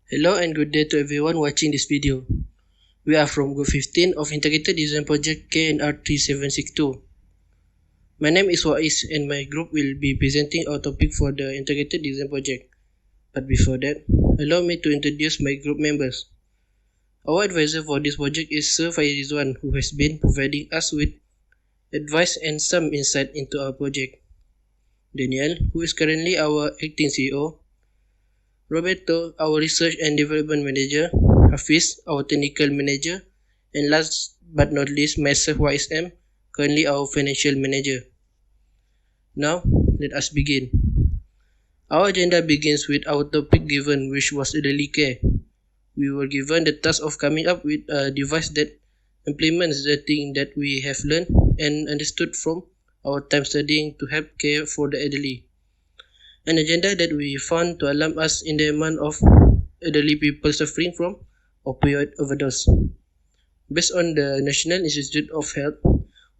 Hello and good day to everyone watching this video. We are from Group 15 of Integrated Design Project KNR3762. My name is Wais and my group will be presenting our topic for the Integrated Design Project. But before that, allow me to introduce my group members. Our advisor for this project is Sir Fairizwan, who has been providing us with advice and some insight into our project. Daniel, who is currently our acting CEO. Roberto, our Research and Development Manager, Hafiz, our Technical Manager, and last but not least, myself YSM, currently our Financial Manager. Now, let us begin. Our agenda begins with our topic given, which was elderly care. We were given the task of coming up with a device that implements the thing that we have learned and understood from our time studying to help care for the elderly. An agenda that we found to alarm us in the amount of elderly people suffering from opioid overdose. Based on the National Institute of Health,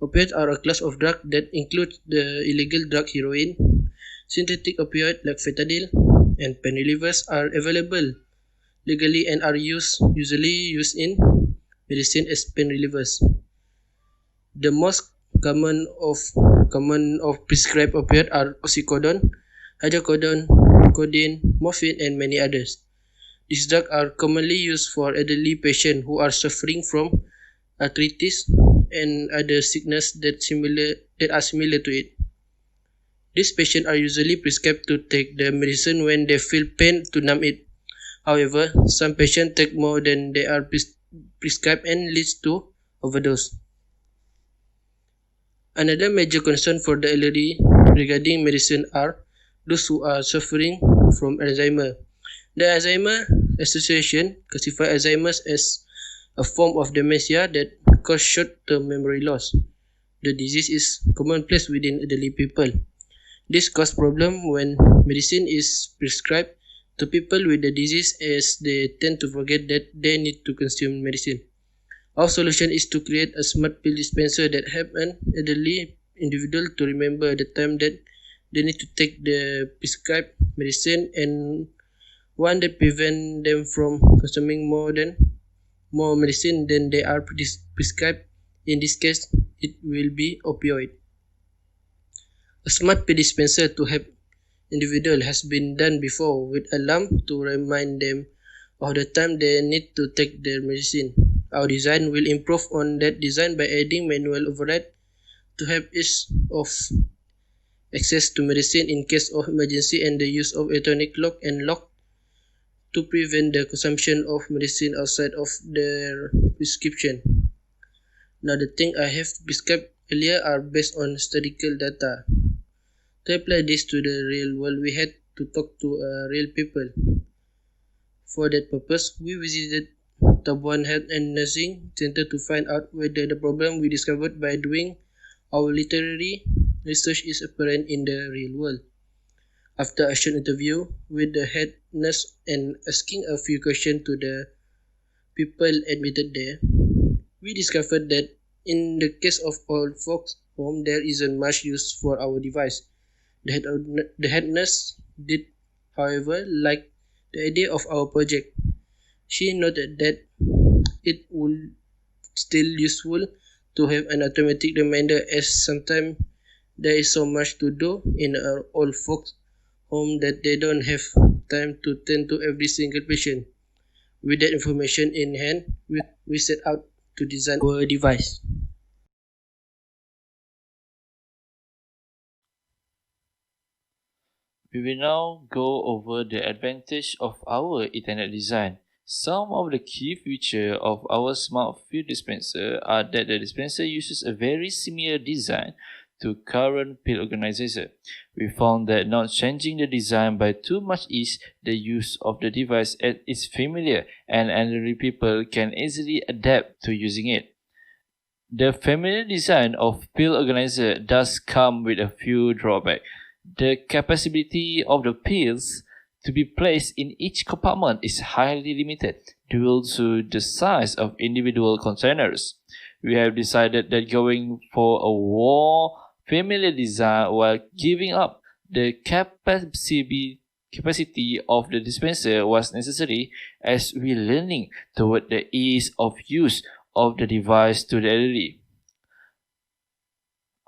opioids are a class of drugs that includes the illegal drug heroin. Synthetic opioids like fentanyl and pain relievers are available legally and are usually used in medicine as pain relievers. The most common of prescribed opioids are oxycodone, hydrocodone, codeine, morphine, and many others. These drugs are commonly used for elderly patients who are suffering from arthritis and other sicknesses that are similar to it. These patients are usually prescribed to take the medicine when they feel pain to numb it. However, some patients take more than they are prescribed and leads to overdose. Another major concern for the elderly regarding medicine are those who are suffering from Alzheimer. The Alzheimer Association classifies Alzheimer's as a form of dementia that causes short-term memory loss. The disease is commonplace within elderly people. This causes problems when medicine is prescribed to people with the disease, as they tend to forget that they need to consume medicine. Our solution is to create a smart pill dispenser that helps an elderly individual to remember the time that they need to take the prescribed medicine, and one that prevents them from consuming more medicine than they are prescribed. In this case, it will be opioid. A smart pill dispenser to help individual has been done before with alarm to remind them of the time they need to take their medicine. Our design will improve on that design by adding manual override to help ease of access to medicine in case of emergency, and the use of electronic lock and lock to prevent the consumption of medicine outside of their prescription. Now, the things I have described earlier are based on statistical data. To apply this to the real world, we had to talk to real people. For that purpose, we visited Tabuan Health and Nursing Center to find out whether the problem we discovered by doing our literary research is apparent in the real world. After a short interview with the head nurse and asking a few questions to the people admitted there, we discovered that in the case of old folks home, there isn't much use for our device. The head nurse did, however, like the idea of our project. She noted that it would still useful to have an automatic reminder, as sometimes there is so much to do in an old folks home that they don't have time to tend to every single patient. With that information in hand, we set out to design our device. We will now go over the advantage of our Ethernet design. Some of the key features of our smart field dispenser are that the dispenser uses a very similar design to current pill organizer. We found that not changing the design by too much ease the use of the device, as it's familiar and elderly people can easily adapt to using it. The familiar design of pill organizer does come with a few drawbacks. The capacity of the pills to be placed in each compartment is highly limited due to the size of individual containers. We have decided that going for a more familiar design while giving up the capacity capacity of the dispenser was necessary as we learning toward the ease of use of the device to the elderly.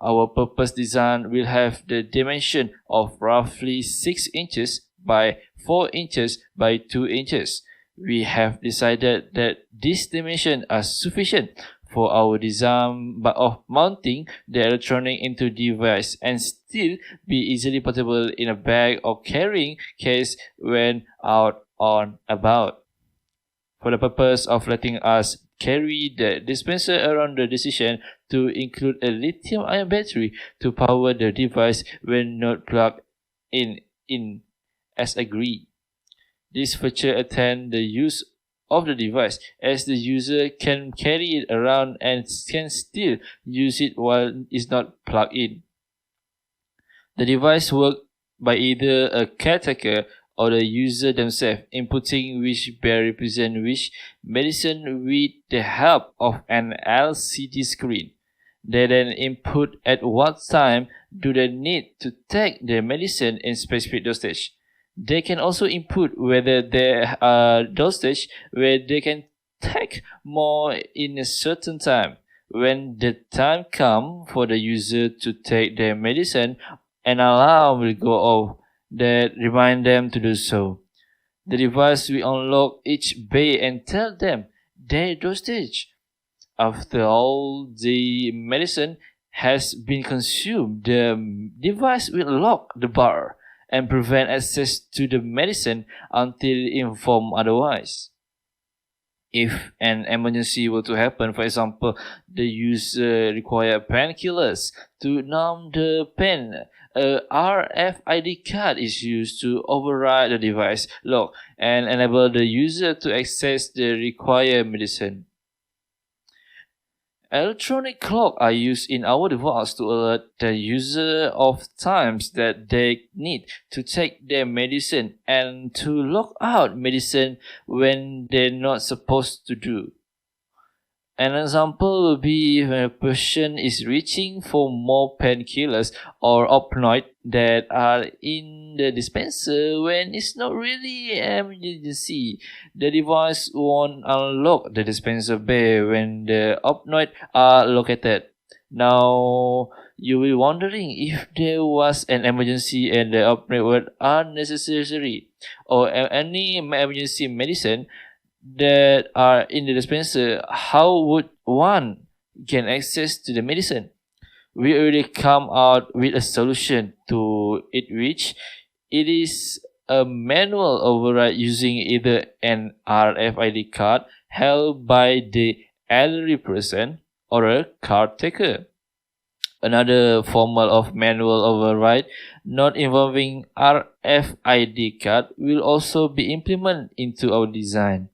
Our purpose design will have the dimension of roughly 6 inches by 4 inches by 2 inches. We have decided that these dimensions are sufficient for our design of mounting the electronic into device and still be easily portable in a bag or carrying case when out on about. For the purpose of letting us carry the dispenser around, the decision to include a lithium-ion battery to power the device when not plugged in as agreed. This feature attend the use of the device as the user can carry it around and can still use it while it's not plugged in. The device works by either a caretaker or the user themselves inputting which bear represent which medicine with the help of an LCD screen. They then input at what time do they need to take the medicine in specific dosage. They can also input whether there are dosage where they can take more in a certain time. When the time comes for the user to take their medicine, an alarm will go off that remind them to do so. The device will unlock each bay and tell them their dosage. After all the medicine has been consumed, the device will lock the bar and prevent access to the medicine until informed otherwise. If an emergency were to happen, for example, the user require painkillers to numb the pain, a RFID card is used to override the device lock and enable the user to access the required medicine. Electronic clocks are used in our device to alert the user of times that they need to take their medicine and to lock out medicine when they're not supposed to do. An example will be when a patient is reaching for more painkillers or opioids that are in the dispenser when it's not really an emergency. The device won't unlock the dispenser bay when the opioids are located. Now, you will be wondering if there was an emergency and the opioids are necessary or any emergency medicine that are in the dispenser, how would one gain access to the medicine? We already come out with a solution to it, which it is a manual override using either an RFID card held by the elderly person or a card taker. Another form of manual override not involving RFID card will also be implemented into our design,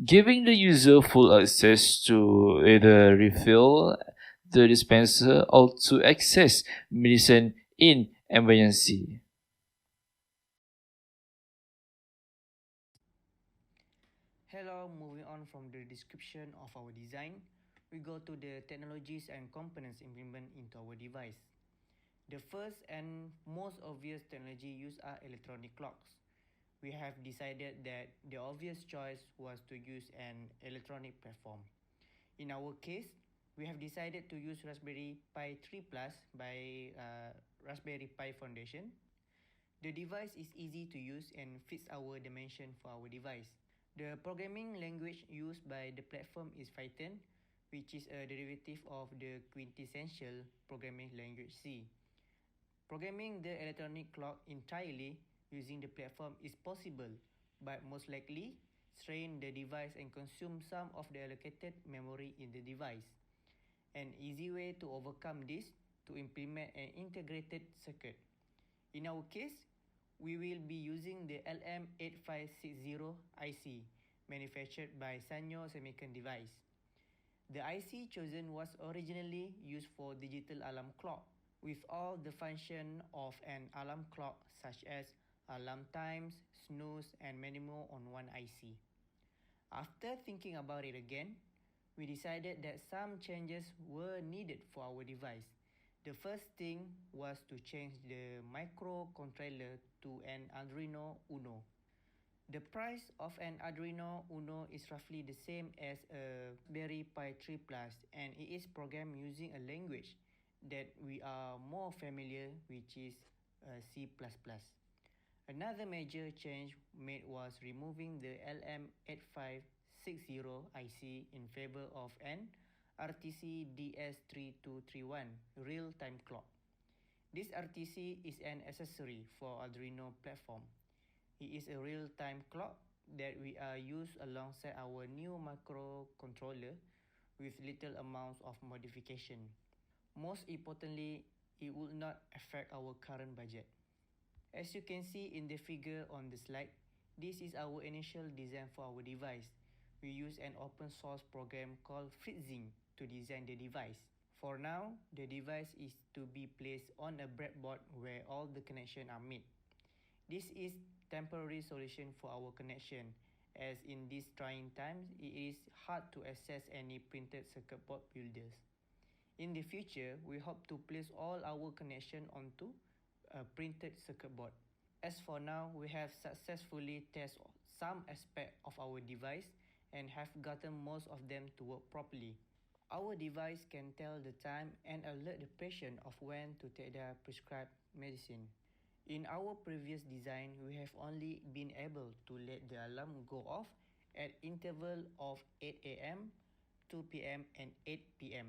giving the user full access to either refill the dispenser or to access medicine in emergency. Hello, moving on from the description of our design, we go to the technologies and components implemented into our device. The first and most obvious technology used are electronic clocks. We have decided that the obvious choice was to use an electronic platform. In our case, we have decided to use Raspberry Pi 3 Plus by Raspberry Pi Foundation. The device is easy to use and fits our dimension for our device. The programming language used by the platform is Python, which is a derivative of the quintessential programming language C. Programming the electronic clock entirely using the platform is possible, but most likely strain the device and consume some of the allocated memory in the device. An easy way to overcome this to implement an integrated circuit. In our case, we will be using the LM8560 IC manufactured by Sanyo Semiconductor Device. The IC chosen was originally used for digital alarm clock with all the function of an alarm clock such as alarm times, snooze and many more on one IC. After thinking about it again, we decided that some changes were needed for our device. The first thing was to change the microcontroller to an Arduino Uno. The price of an Arduino Uno is roughly the same as a Raspberry Pi 3 Plus, and it is programmed using a language that we are more familiar, which is C++. Another major change made was removing the LM8560 IC in favor of an RTC DS3231 real-time clock. This RTC is an accessory for Arduino platform. It is a real-time clock that we are used alongside our new microcontroller with little amounts of modification. Most importantly, it will not affect our current budget. As you can see in the figure on the slide, this is our initial design for our device. We use an open source program called Fritzing to design the device. For now, the device is to be placed on a breadboard where all the connections are made. This is temporary solution for our connection, as in these trying times, it is hard to access any printed circuit board builders. In the future, we hope to place all our connection onto a printed circuit board. As for now, we have successfully tested some aspect of our device and have gotten most of them to work properly. Our device can tell the time and alert the patient of when to take their prescribed medicine. In our previous design, we have only been able to let the alarm go off at interval of 8 a.m., 2 p.m. and 8 p.m.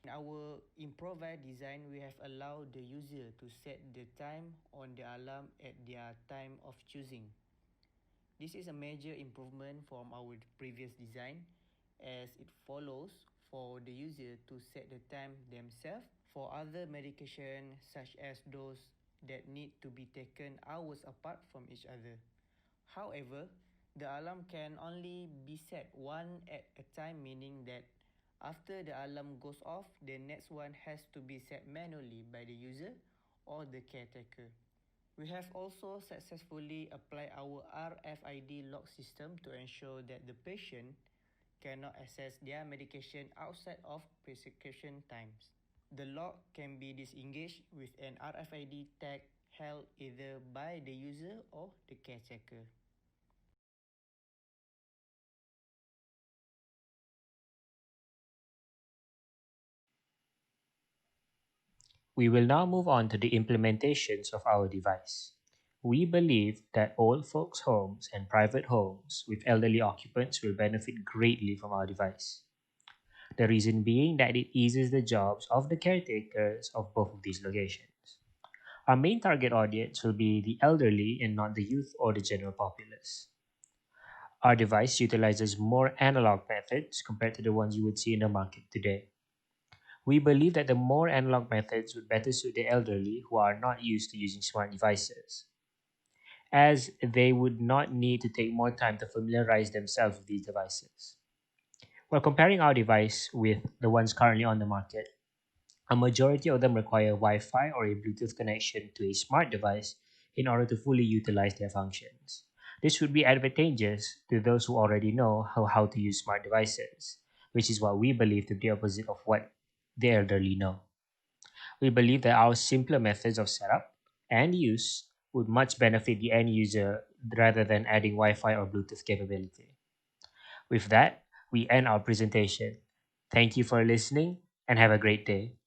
In our improvised design, we have allowed the user to set the time on the alarm at their time of choosing. This is a major improvement from our previous design, as it follows for the user to set the time themselves for other medication such as those that need to be taken hours apart from each other. However, the alarm can only be set one at a time, meaning that after the alarm goes off, the next one has to be set manually by the user or the caretaker. We have also successfully applied our RFID lock system to ensure that the patient cannot access their medication outside of prescription times. The lock can be disengaged with an RFID tag held either by the user or the caretaker. We will now move on to the implementations of our device. We believe that old folks' homes and private homes with elderly occupants will benefit greatly from our device. The reason being that it eases the jobs of the caretakers of both of these locations. Our main target audience will be the elderly and not the youth or the general populace. Our device utilizes more analog methods compared to the ones you would see in the market today. We believe that the more analog methods would better suit the elderly who are not used to using smart devices, as they would not need to take more time to familiarize themselves with these devices. While comparing our device with the ones currently on the market, a majority of them require Wi Fi or a Bluetooth connection to a smart device in order to fully utilize their functions. This would be advantageous to those who already know how to use smart devices, which is what we believe to be the opposite of what the elderly know. We believe that our simpler methods of setup and use would much benefit the end user rather than adding Wi Fi or Bluetooth capability. With that, we end our presentation. Thank you for listening and have a great day.